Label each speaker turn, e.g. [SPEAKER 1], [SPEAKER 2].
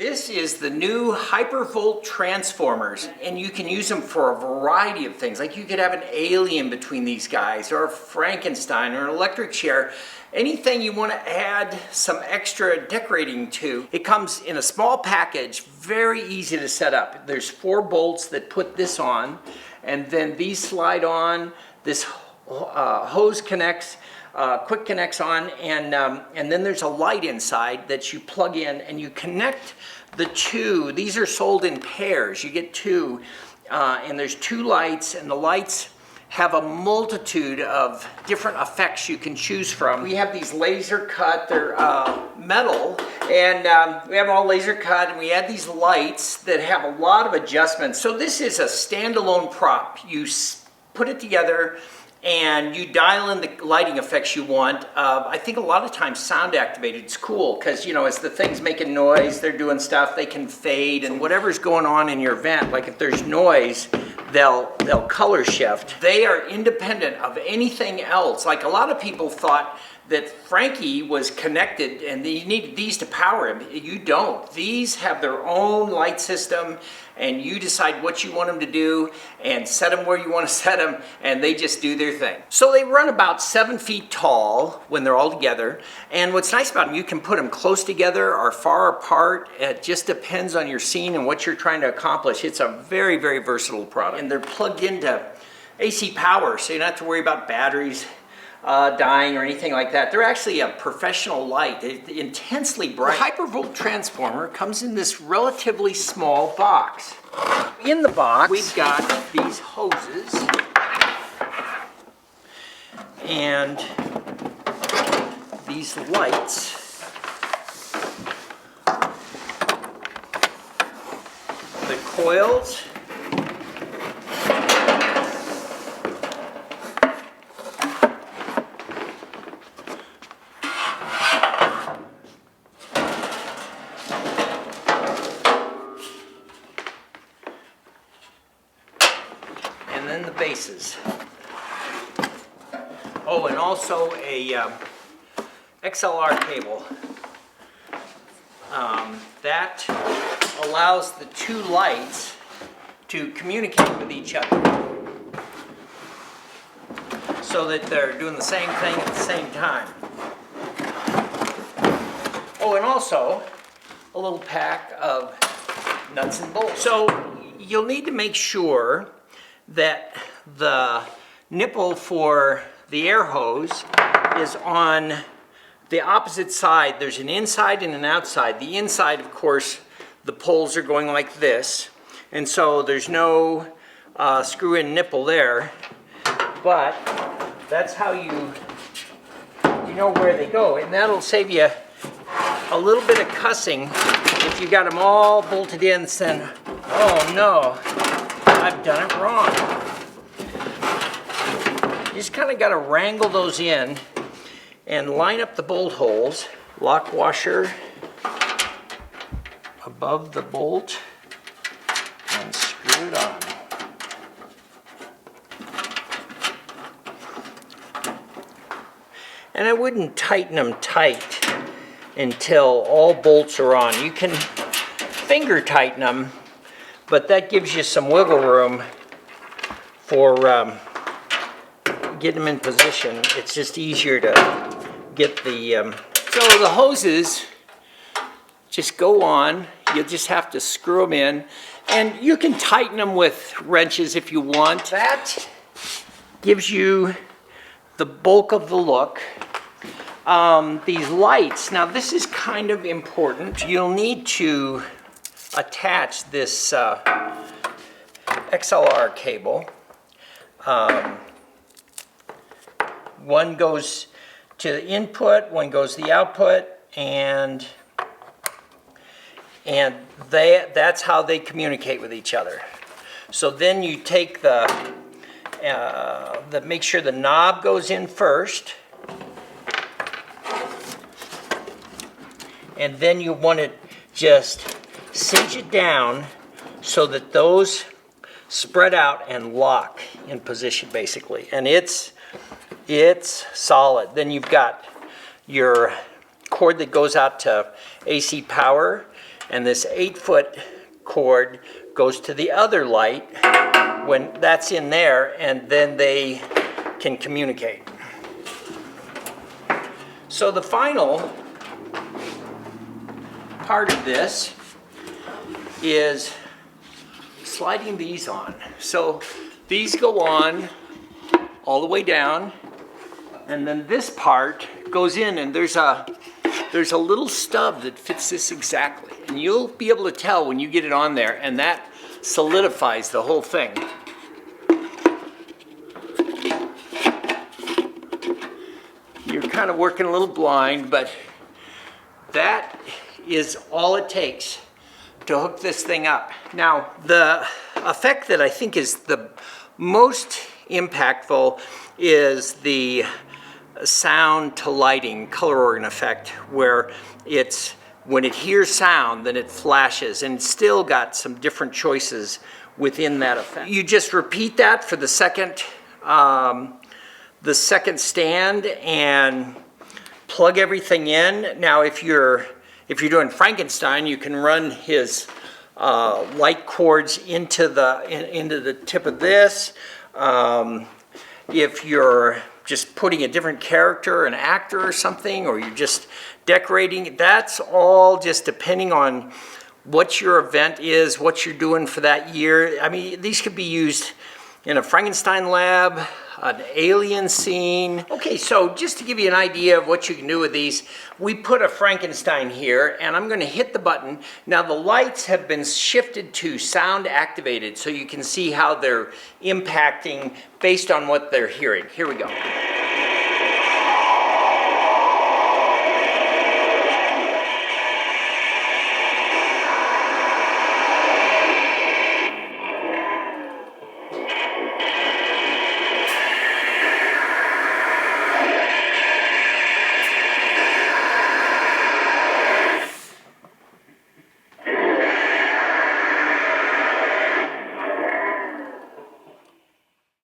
[SPEAKER 1] This is the new hypervolt transformers, and you can use them for a variety of things. Like you could have an alien between these guys, or a Frankenstein, or an electric chair. Anything you want to add some extra decorating to. It comes in a small package, very easy to set up. There's 4 bolts that put this on, and then these slide on. This hose connects. Quick connects on, and then there's a light inside that you plug in, and you connect the 2. These are sold in pairs. You get 2, and there's 2 lights, and the lights have a multitude of different effects you can choose from. We have these laser cut, they're metal, and we have them all laser cut, and we add these lights that have a lot of adjustments. So this is a standalone prop. You put it together, and you dial in the lighting effects you want. I think a lot of times sound activated is cool because, you know, as the thing's making noise, they're doing stuff, they can fade, and whatever's going on in your event, like if there's noise, they'll color shift. They are independent of anything else. Like a lot of people thought that Frankie was connected and you needed these to power him. You don't. These have their own light system, and you decide what you want them to do and set them where you want to set them, and they just do their thing. So they run about 7 feet tall when they're all together, and what's nice about them, you can put them close together or far apart. It just depends on your scene and what you're trying to accomplish. It's a very, very versatile product, and they're plugged into AC power, so you don't have to worry about batteries dying or anything like that. They're actually a professional light. They're intensely bright. The hypervolt transformer comes in this relatively small box. In the box, we've got these hoses and these lights. The coils. And then the bases. Oh, and also a XLR cable. That allows the 2 lights to communicate with each other so that they're doing the same thing at the same time. Oh, and also a little pack of nuts and bolts. So you'll need to make sure that the nipple for the air hose is on the opposite side. There's an inside and an outside. The inside, of course, the poles are going like this, and so there's no screw-in nipple there, but that's how you know where they go, and that'll save you a little bit of cussing if you got them all bolted in, saying, oh no, I've done it wrong. You just kind of got to wrangle those in and line up the bolt holes. Lock washer above the bolt and screw it on. And I wouldn't tighten them tight until all bolts are on. You can finger tighten them, but that gives you some wiggle room for getting them in position. It's just easier to get the... So the hoses just go on. You'll just have to screw them in. And you can tighten them with wrenches if you want. That gives you the bulk of the look. These lights, now this is kind of important. You'll need to attach this XLR cable. One goes to the input, one goes to the output, and that's how they communicate with each other. So then you take make sure the knob goes in first, and then you want to just cinch it down so that those spread out and lock in position, basically. And it's solid. Then you've got your cord that goes out to AC power, and this 8-foot cord goes to the other light when that's in there, and then they can communicate. So the final part of this is sliding these on. So these go on all the way down, and then this part goes in, and there's a little stub that fits this exactly, and you'll be able to tell when you get it on there, and that solidifies the whole thing. You're kind of working a little blind, but that is all it takes to hook this thing up. Now, the effect that I think is the most impactful is the sound to lighting color organ effect, where it's when it hears sound, then it flashes, and it's still got some different choices within that effect. You just repeat that for the second stand and plug everything in. Now, if you're doing Frankenstein, you can run his light cords into the tip of this. If you're just putting a different character, an actor or something, or you're just decorating, that's all just depending on what your event is, what you're doing for that year. I mean, these could be used in a Frankenstein lab, an alien scene. Okay, so just to give you an idea of what you can do with these, we put a Frankenstein here, and I'm gonna hit the button. Now the lights have been shifted to sound activated, so you can see how they're impacting based on what they're hearing. Here we go.